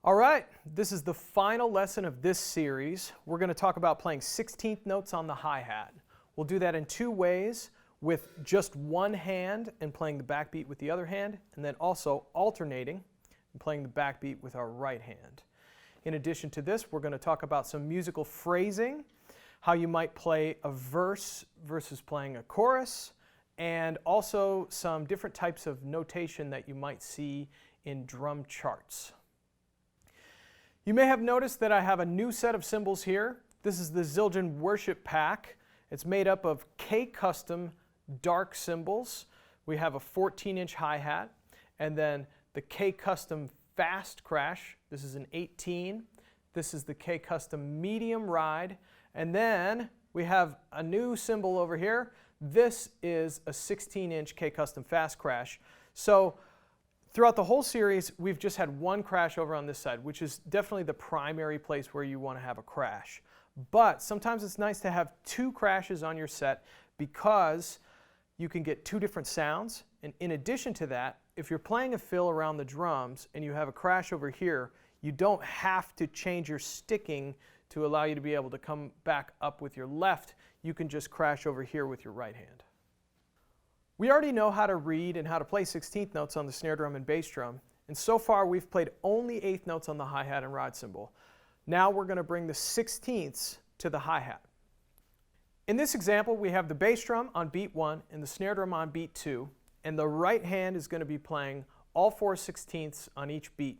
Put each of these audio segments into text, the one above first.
All right, this is the final lesson of this series. We're going to talk about playing 16th notes on the hi-hat. We'll do that in two ways, with just one hand and playing the backbeat with the other hand, and then also alternating and playing the backbeat with our right hand. In addition to this, we're going to talk about some musical phrasing, how you might play a verse versus playing a chorus, and also some different types of notation that you might see in drum charts. You may have noticed that I have a new set of cymbals here. This is the Zildjian Worship Pack. It's made up of K-Custom dark cymbals. We have a 14-inch hi-hat, and then the K-Custom Fast Crash. This is an 18. This is the K-Custom Medium Ride. And then we have a new cymbal over here. This is a 16-inch K-Custom Fast Crash. So throughout the whole series, we've just had one crash over on this side, which is definitely the primary place where you want to have a crash. But sometimes it's nice to have two crashes on your set because you can get two different sounds. And in addition to that, if you're playing a fill around the drums and you have a crash over here, you don't have to change your sticking to allow you to be able to come back up with your left. You can just crash over here with your right hand. We already know how to read and how to play 16th notes on the snare drum and bass drum, and so far we've played only 8th notes on the hi-hat and ride cymbal. Now we're going to bring the 16ths to the hi-hat. In this example, we have the bass drum on beat 1 and the snare drum on beat 2, and the right hand is going to be playing all 4 16ths on each beat.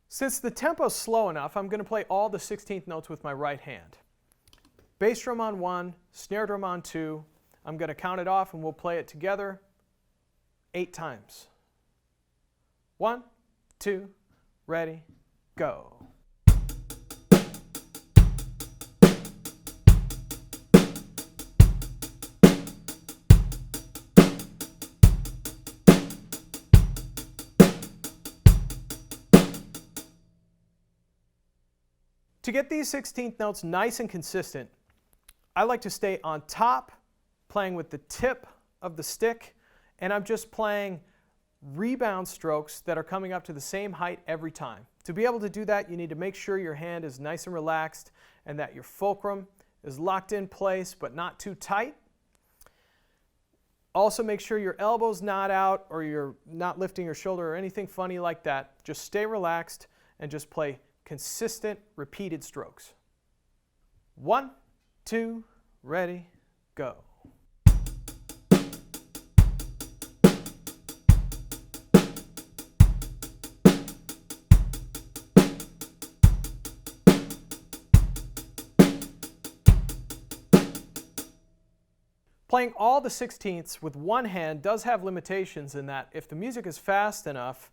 Since the tempo is slow enough, I'm going to play all the 16th notes with my right hand. Bass drum on 1, snare drum on 2, I'm going to count it off and we'll play it together 8 times. 1, 2, ready, go. To get these 16th notes nice and consistent, I like to stay on top, playing with the tip of the stick, and I'm just playing rebound strokes that are coming up to the same height every time. To be able to do that, you need to make sure your hand is nice and relaxed and that your fulcrum is locked in place but not too tight. Also make sure your elbow's not out or you're not lifting your shoulder or anything funny like that. Just stay relaxed and just play consistent, repeated strokes. 1, 2, ready, go. Playing all the 16ths with one hand does have limitations in that if the music is fast enough,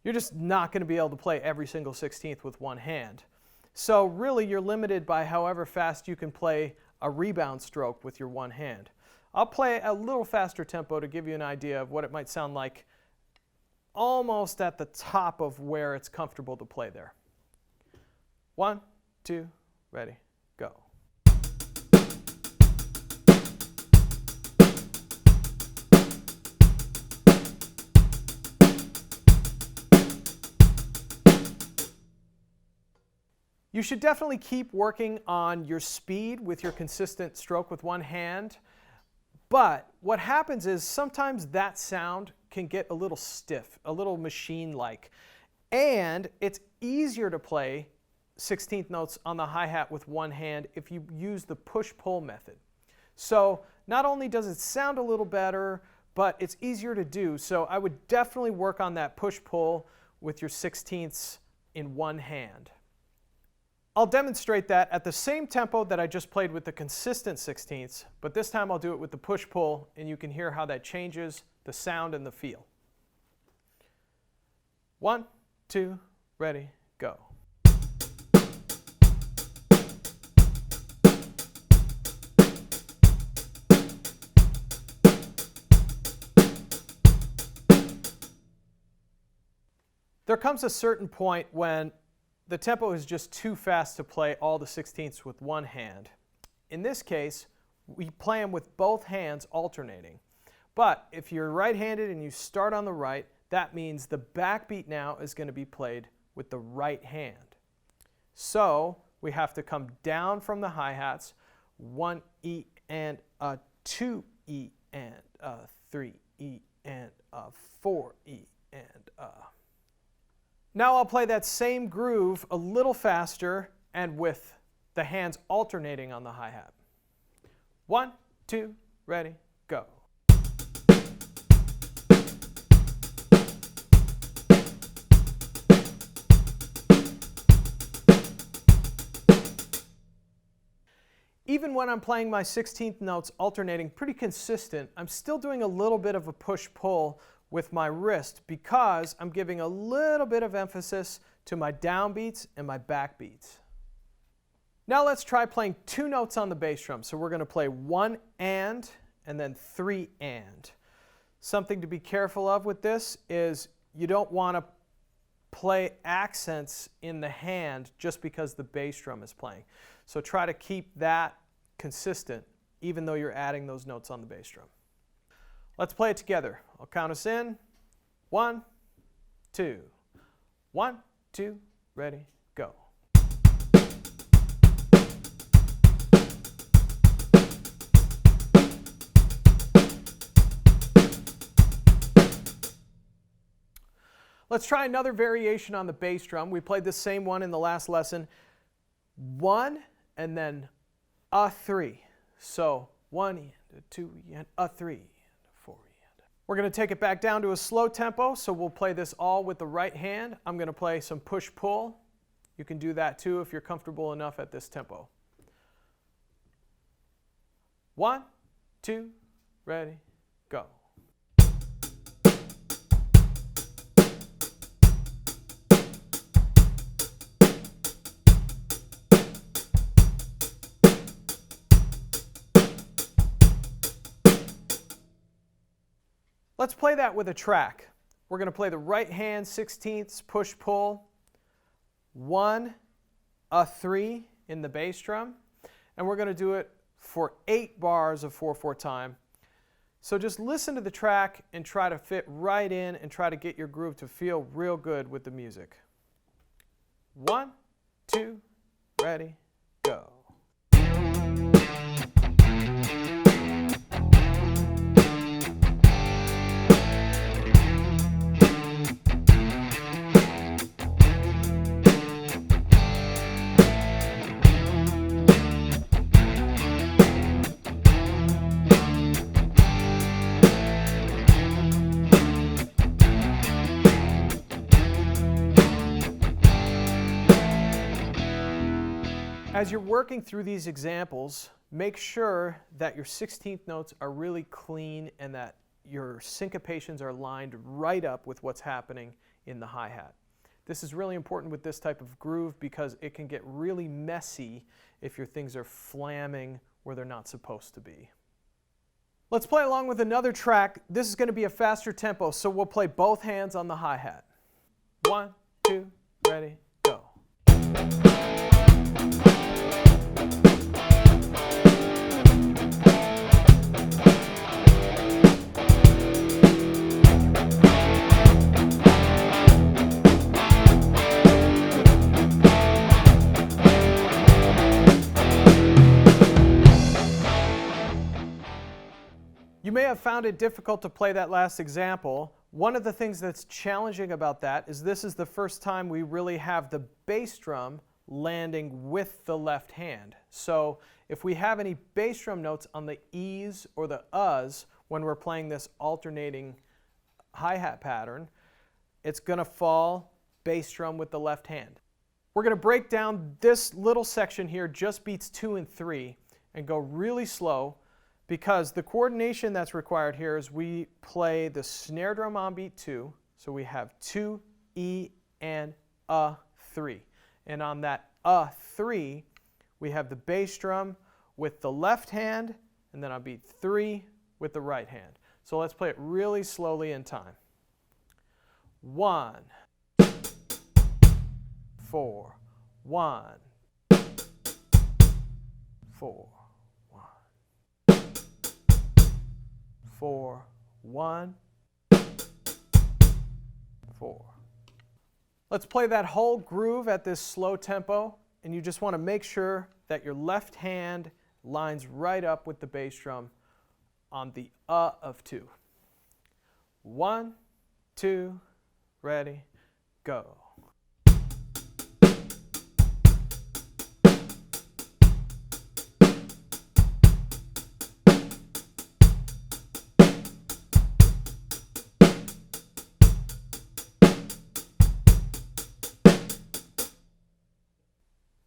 you're just not going to be able to play every single 16th with one hand. So really you're limited by however fast you can play a rebound stroke with your one hand. I'll play a little faster tempo to give you an idea of what it might sound like almost at the top of where it's comfortable to play there. 1, 2, ready, go. You should definitely keep working on your speed with your consistent stroke with one hand, but what happens is sometimes that sound can get a little stiff, a little machine-like, and it's easier to play 16th notes on the hi-hat with one hand if you use the push-pull method. So not only does it sound a little better, but it's easier to do, so I would definitely work on that push-pull with your 16ths in one hand. I'll demonstrate that at the same tempo that I just played with the consistent 16ths, but this time I'll do it with the push-pull, and you can hear how that changes the sound and the feel. 1, 2, ready, go. There comes a certain point when the tempo is just too fast to play all the 16ths with one hand. In this case, we play them with both hands alternating. But if you're right-handed and you start on the right, that means the backbeat now is going to be played with the right hand. So we have to come down from the hi-hats, 1 E and a 2 E and a 3 E and a 4 E and a. Now I'll play that same groove a little faster and with the hands alternating on the hi-hat. 1, 2, ready, go. Even when I'm playing my 16th notes alternating pretty consistent, I'm still doing a little bit of a push-pull with my wrist because I'm giving a little bit of emphasis to my downbeats and my backbeats. Now let's try playing 2 notes on the bass drum. So we're going to play 1 and then 3 and. Something to be careful of with this is you don't want to play accents in the hand just because the bass drum is playing. So try to keep that consistent even though you're adding those notes on the bass drum. Let's play it together. I'll count us in. 1, 2. 1, 2, ready, go. Let's try another variation on the bass drum. We played the same one in the last lesson. 1 and then a 3. So 1 E and a 2 E and a 3 E and a 4 E and. We're going to take it back down to a slow tempo, so we'll play this all with the right hand. I'm going to play some push-pull. You can do that too if you're comfortable enough at this tempo. 1, 2, ready, go. Let's play that with a track. We're going to play the right hand 16ths push-pull, 1, a 3 in the bass drum, and we're going to do it for 8 bars of 4/4 time. So just listen to the track and try to fit right in and try to get your groove to feel real good with the music. 1, 2, ready, go. As you're working through these examples, make sure that your 16th notes are really clean and that your syncopations are lined right up with what's happening in the hi-hat. This is really important with this type of groove because it can get really messy if your things are flamming where they're not supposed to be. Let's play along with another track. This is going to be a faster tempo, so we'll play both hands on the hi-hat. 1, 2, ready, go. You may have found it difficult to play that last example. One of the things that's challenging about that is this is the first time we really have the bass drum landing with the left hand. So if we have any bass drum notes on the E's or the U's when we're playing this alternating hi-hat pattern, it's going to fall bass drum with the left hand. We're going to break down this little section here, just beats 2 and 3, and go really slow, because the coordination that's required here is we play the snare drum on beat 2, so we have 2, E, and a 3. And on that a 3, we have the bass drum with the left hand, and then on beat 3 with the right hand. So let's play it really slowly in time. 1, 4, 1, 4. 4, 1, 4. Let's play that whole groove at this slow tempo, and you just want to make sure that your left hand lines right up with the bass drum on the of 2. 1, 2, ready, go.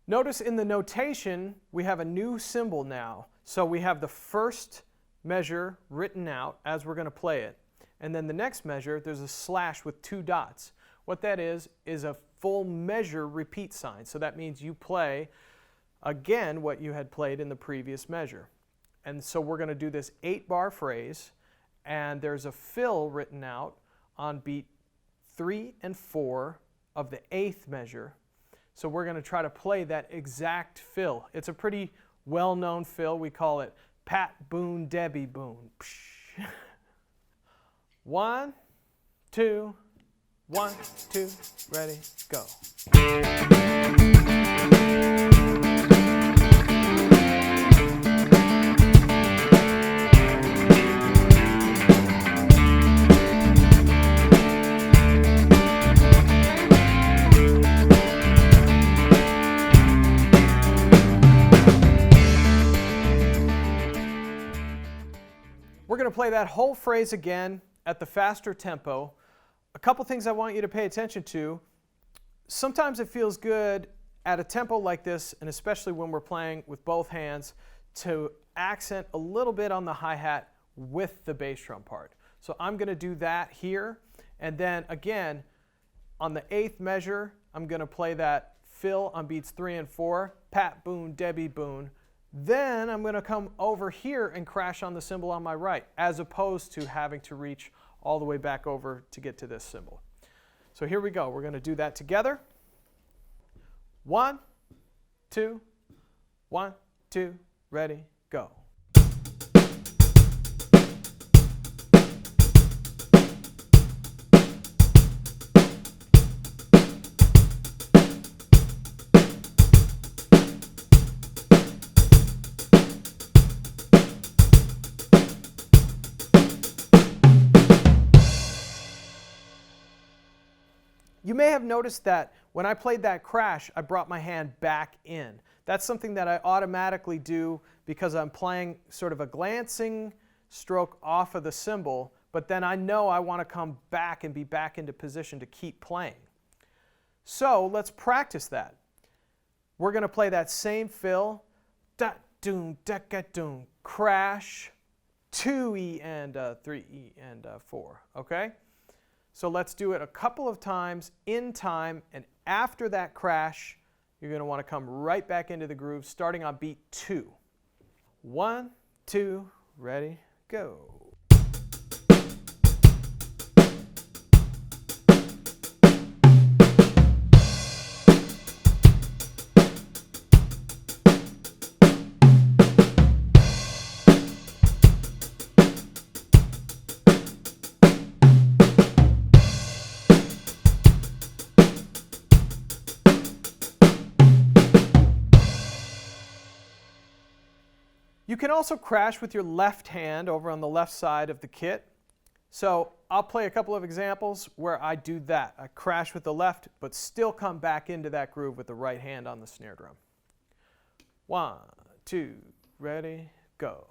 Notice in the notation, we have a new symbol now. So we have the first measure written out as we're going to play it. And then the next measure, there's a slash with 2 dots. What that is a full measure repeat sign. So that means you play again what you had played in the previous measure. And so we're going to do this 8-bar phrase, and there's a fill written out on beat 3 and 4 of the 8th measure. So we're going to try to play that exact fill. It's a pretty well-known fill. We call it Pat Boone, Debbie Boone. 1, 2, 1, 2, ready, go. We're going to play that whole phrase again at the faster tempo. A couple things I want you to pay attention to. Sometimes it feels good at a tempo like this, and especially when we're playing with both hands, to accent a little bit on the hi-hat with the bass drum part. So I'm going to do that here, and then again on the 8th measure I'm going to play that fill on beats 3 and 4, Pat Boone, Debbie Boone. Then I'm going to come over here and crash on the cymbal on my right, as opposed to having to reach all the way back over to get to this cymbal. So here we go. We're going to do that together. 1, 2, 1, 2, ready, go. You may have noticed that when I played that crash, I brought my hand back in. That's something that I automatically do because I'm playing sort of a glancing stroke off of the cymbal, but then I know I want to come back and be back into position to keep playing. So let's practice that. We're going to play that same fill, da-doom, da-ga-doom, crash, 2E and 3E and 4, okay? So let's do it a couple of times in time, and after that crash, you're going to want to come right back into the groove, starting on beat 2. 1, 2, ready, go. You can also crash with your left hand over on the left side of the kit. So I'll play a couple of examples where I do that. I crash with the left, but still come back into that groove with the right hand on the snare drum. 1, 2, ready, go.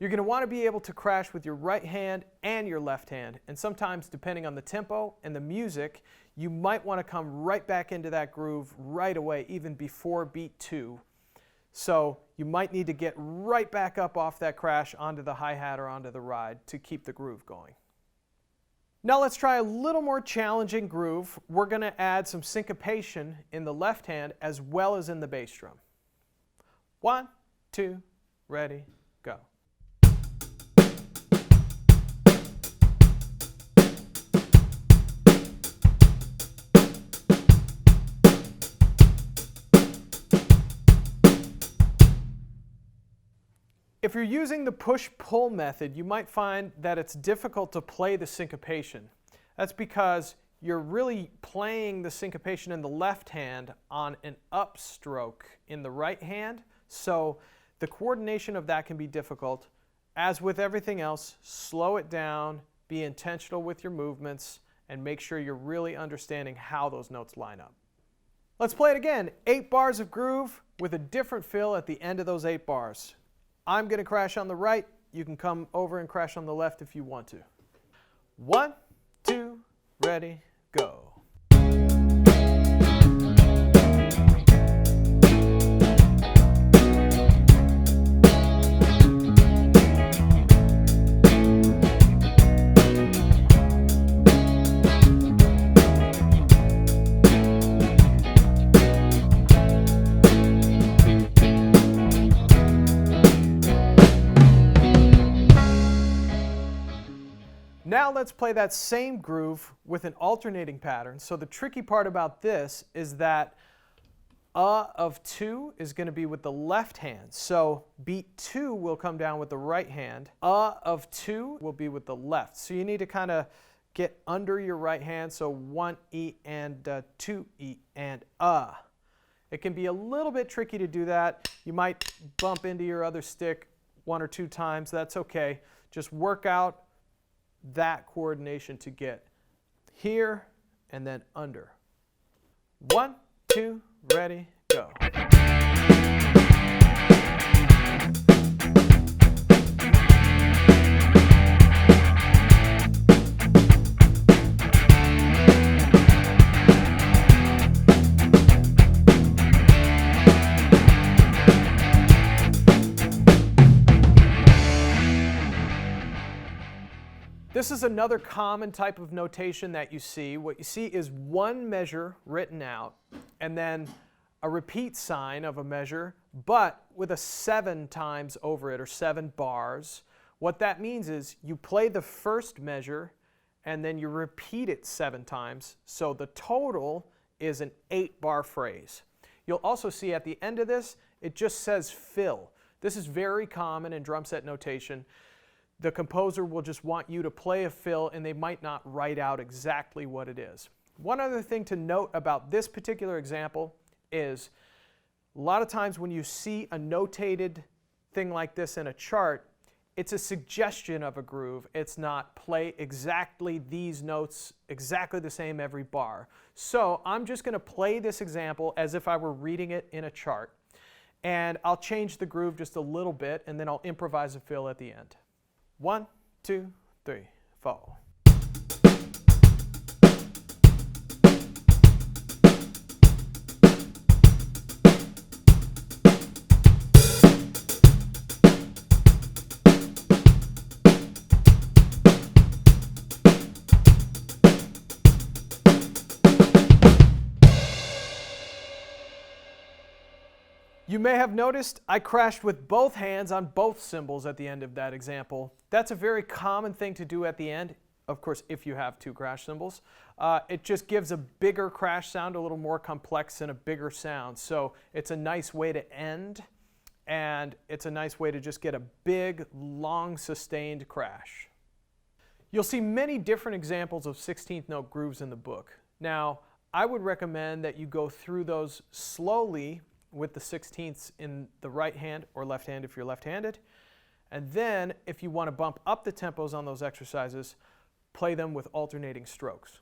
You're going to want to be able to crash with your right hand and your left hand, and sometimes, depending on the tempo and the music, you might want to come right back into that groove right away, even before beat 2. So you might need to get right back up off that crash onto the hi-hat or onto the ride to keep the groove going. Now let's try a little more challenging groove. We're going to add some syncopation in the left hand as well as in the bass drum. 1, 2, ready, go. If you're using the push-pull method, you might find that it's difficult to play the syncopation. That's because you're really playing the syncopation in the left hand on an upstroke in the right hand, so the coordination of that can be difficult. As with everything else, slow it down, be intentional with your movements, and make sure you're really understanding how those notes line up. Let's play it again. 8 bars of groove with a different fill at the end of those 8 bars. I'm going to crash on the right. You can come over and crash on the left if you want to. 1, 2, ready, go. Now let's play that same groove with an alternating pattern. So the tricky part about this is that of 2 is going to be with the left hand. So beat 2 will come down with the right hand. Of 2 will be with the left. So you need to kind of get under your right hand. So 1 E and 2 E and It can be a little bit tricky to do that. You might bump into your other stick 1 or 2 times. That's okay. Just work out that coordination to get here and then under. 1, 2, ready, go. This is another common type of notation that you see. What you see is one measure written out and then a repeat sign of a measure, but with a 7 times over it, or 7 bars. What that means is you play the first measure and then you repeat it 7 times, so the total is an 8-bar phrase. You'll also see at the end of this, it just says fill. This is very common in drum set notation. The composer will just want you to play a fill and they might not write out exactly what it is. One other thing to note about this particular example is a lot of times when you see a notated thing like this in a chart, it's a suggestion of a groove. It's not play exactly these notes exactly the same every bar. So I'm just going to play this example as if I were reading it in a chart. And I'll change the groove just a little bit and then I'll improvise a fill at the end. 1, 2, 3, 4. You may have noticed I crashed with both hands on both cymbals at the end of that example. That's a very common thing to do at the end, of course, if you have 2 crash cymbals. It just gives a bigger crash sound, a little more complex and a bigger sound. So it's a nice way to end, and it's a nice way to just get a big, long, sustained crash. You'll see many different examples of 16th note grooves in the book. Now, I would recommend that you go through those slowly with the 16ths in the right hand or left hand if you're left-handed. And then, if you want to bump up the tempos on those exercises, play them with alternating strokes.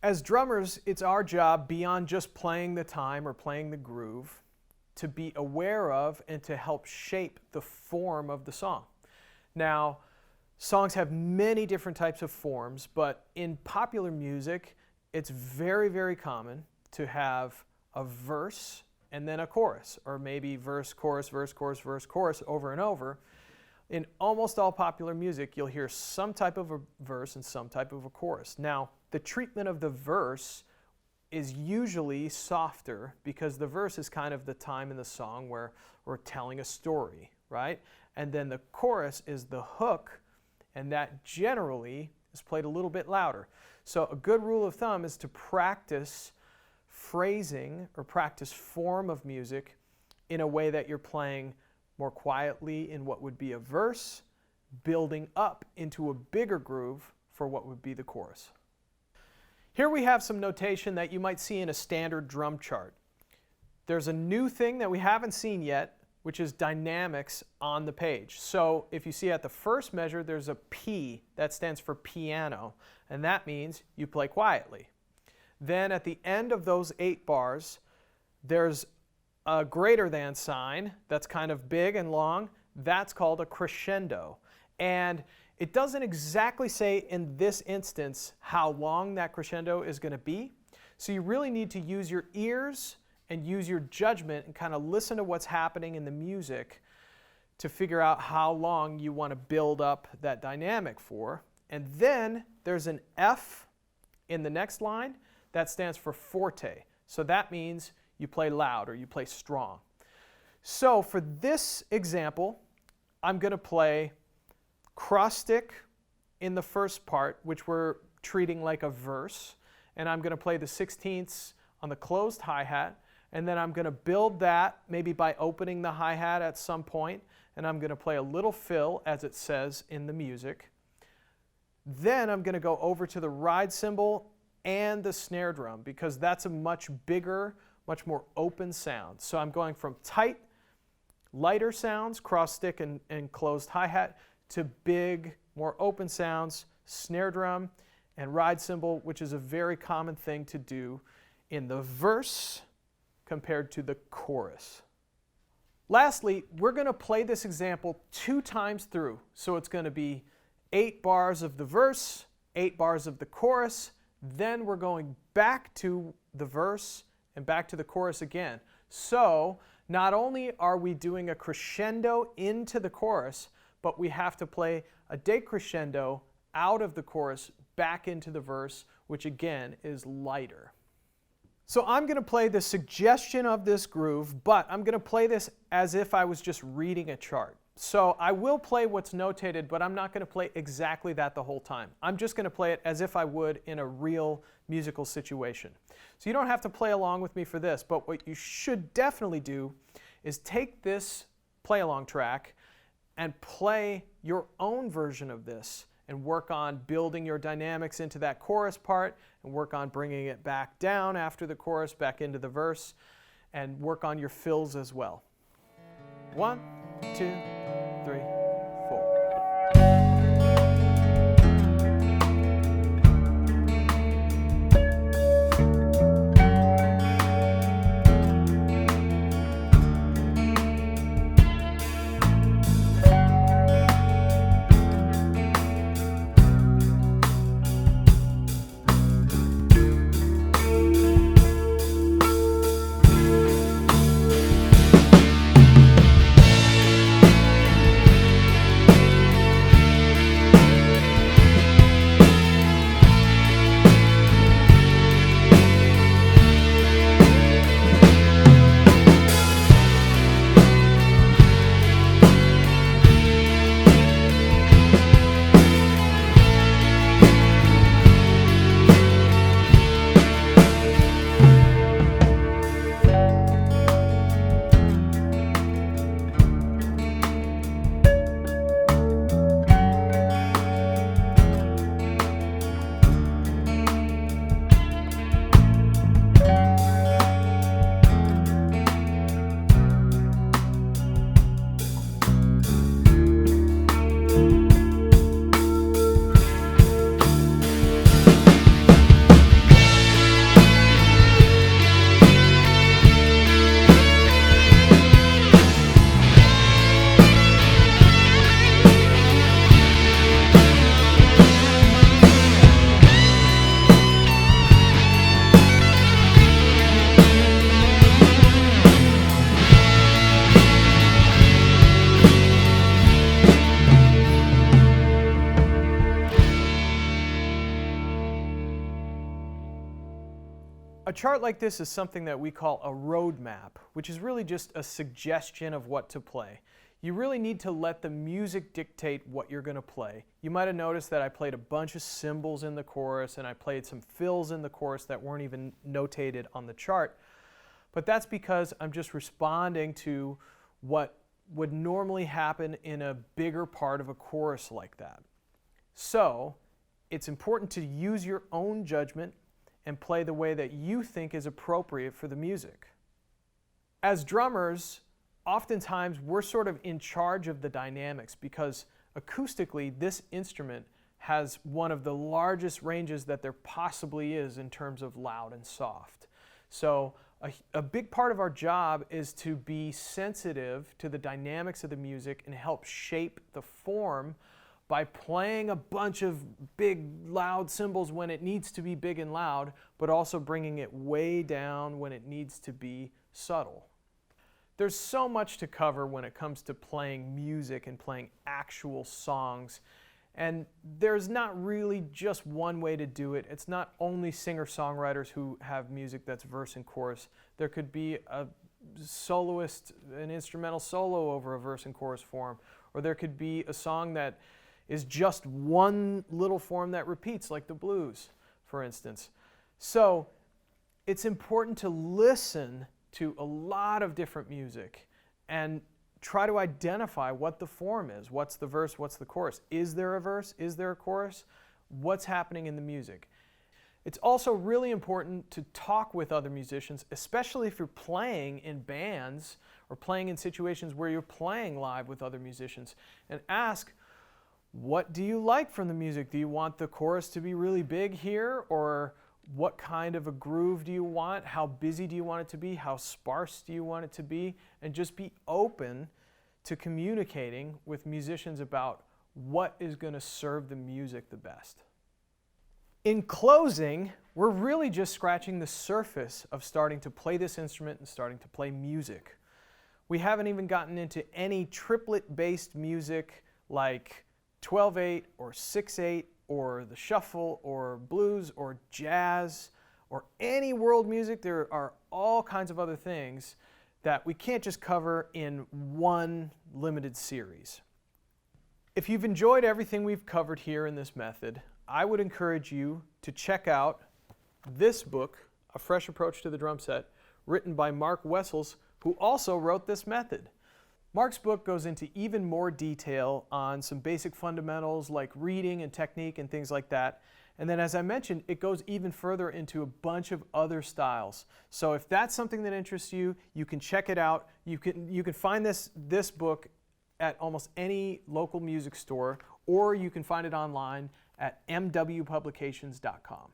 As drummers, it's our job, beyond just playing the time or playing the groove, to be aware of and to help shape the form of the song. Now, songs have many different types of forms, but in popular music, it's very, very common to have a verse and then a chorus, or maybe verse, chorus, verse, chorus, verse, chorus over and over. in almost all popular music, you'll hear some type of a verse and some type of a chorus. Now, the treatment of the verse is usually softer because the verse is kind of the time in the song where we're telling a story, right? And then the chorus is the hook, and that generally is played a little bit louder. So a good rule of thumb is to practice phrasing or practice form of music in a way that you're playing more quietly in what would be a verse, building up into a bigger groove for what would be the chorus. Here we have some notation that you might see in a standard drum chart. There's a new thing that we haven't seen yet, which is dynamics on the page. So if you see at the first measure, there's a P that stands for piano, and that means you play quietly. Then at the end of those 8 bars, there's a greater than sign that's kind of big and long. That's called a crescendo. And it doesn't exactly say in this instance how long that crescendo is going to be. So you really need to use your ears and use your judgment and kind of listen to what's happening in the music to figure out how long you want to build up that dynamic for. And then there's an F in the next line that stands for forte. So that means you play loud or you play strong. So for this example, I'm going to play cross stick in the first part, which we're treating like a verse, and I'm going to play the 16ths on the closed hi-hat, and then I'm going to build that maybe by opening the hi-hat at some point, and I'm going to play a little fill as it says in the music. Then I'm going to go over to the ride cymbal and the snare drum because that's a much bigger, much more open sound. So I'm going from tight, lighter sounds, cross stick and closed hi-hat, to big, more open sounds, snare drum and ride cymbal, which is a very common thing to do in the verse compared to the chorus. Lastly, we're going to play this example 2 times through. So it's going to be 8 bars of the verse, 8 bars of the chorus, then we're going back to the verse and back to the chorus again. So not only are we doing a crescendo into the chorus, but we have to play a decrescendo out of the chorus back into the verse, which again is lighter. So I'm going to play the suggestion of this groove, but I'm going to play this as if I was just reading a chart. So I will play what's notated, but I'm not going to play exactly that the whole time. I'm just going to play it as if I would in a real musical situation. So you don't have to play along with me for this, but what you should definitely do is take this play-along track and play your own version of this and work on building your dynamics into that chorus part and work on bringing it back down after the chorus, back into the verse, and work on your fills as well. 1, 2, 3, 4. A chart like this is something that we call a roadmap, which is really just a suggestion of what to play. You really need to let the music dictate what you're going to play. You might have noticed that I played a bunch of cymbals in the chorus and I played some fills in the chorus that weren't even notated on the chart. But that's because I'm just responding to what would normally happen in a bigger part of a chorus like that. So it's important to use your own judgment and play the way that you think is appropriate for the music. As drummers, oftentimes we're sort of in charge of the dynamics because acoustically this instrument has one of the largest ranges that there possibly is in terms of loud and soft. So a big part of our job is to be sensitive to the dynamics of the music and help shape the form by playing a bunch of big loud cymbals when it needs to be big and loud, but also bringing it way down when it needs to be subtle. There's so much to cover when it comes to playing music and playing actual songs. And there's not really just one way to do it. It's not only singer-songwriters who have music that's verse and chorus. There could be a soloist, an instrumental solo over a verse and chorus form. Or there could be a song that is just one little form that repeats, like the blues, for instance. So it's important to listen to a lot of different music and try to identify what the form is. What's the verse? What's the chorus? Is there a verse? Is there a chorus? What's happening in the music? It's also really important to talk with other musicians, especially if you're playing in bands or playing in situations where you're playing live with other musicians, and ask, what do you like from the music? Do you want the chorus to be really big here? Or what kind of a groove do you want? How busy do you want it to be? How sparse do you want it to be? And just be open to communicating with musicians about what is going to serve the music the best. In closing, we're really just scratching the surface of starting to play this instrument and starting to play music. We haven't even gotten into any triplet-based music like 12/8 or 6/8 or the shuffle or blues or jazz or any world music. There are all kinds of other things that we can't just cover in one limited series. If you've enjoyed everything we've covered here in this method, I would encourage you to check out this book, A Fresh Approach to the Drum Set, written by Mark Wessels, who also wrote this method. Mark's book goes into even more detail on some basic fundamentals like reading and technique and things like that. And then, as I mentioned, it goes even further into a bunch of other styles. So if that's something that interests you, you can check it out. You can find this book at almost any local music store, or you can find it online at mwpublications.com.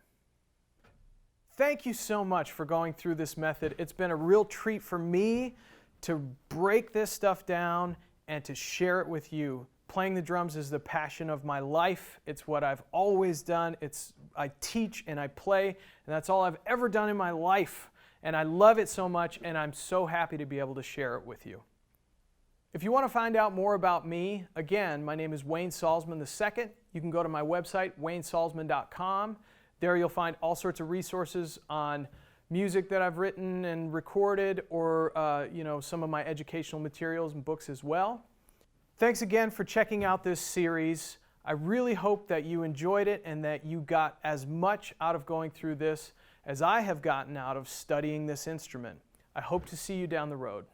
Thank you so much for going through this method. It's been a real treat for me to break this stuff down and to share it with you. Playing the drums is the passion of my life. It's what I've always done. I teach and I play, and that's all I've ever done in my life. And I love it so much, and I'm so happy to be able to share it with you. If you want to find out more about me, again, my name is Wayne Salzman II. You can go to my website, waynesalzman.com. There you'll find all sorts of resources on music that I've written and recorded, or some of my educational materials and books as well. Thanks again for checking out this series. I really hope that you enjoyed it and that you got as much out of going through this as I have gotten out of studying this instrument. I hope to see you down the road.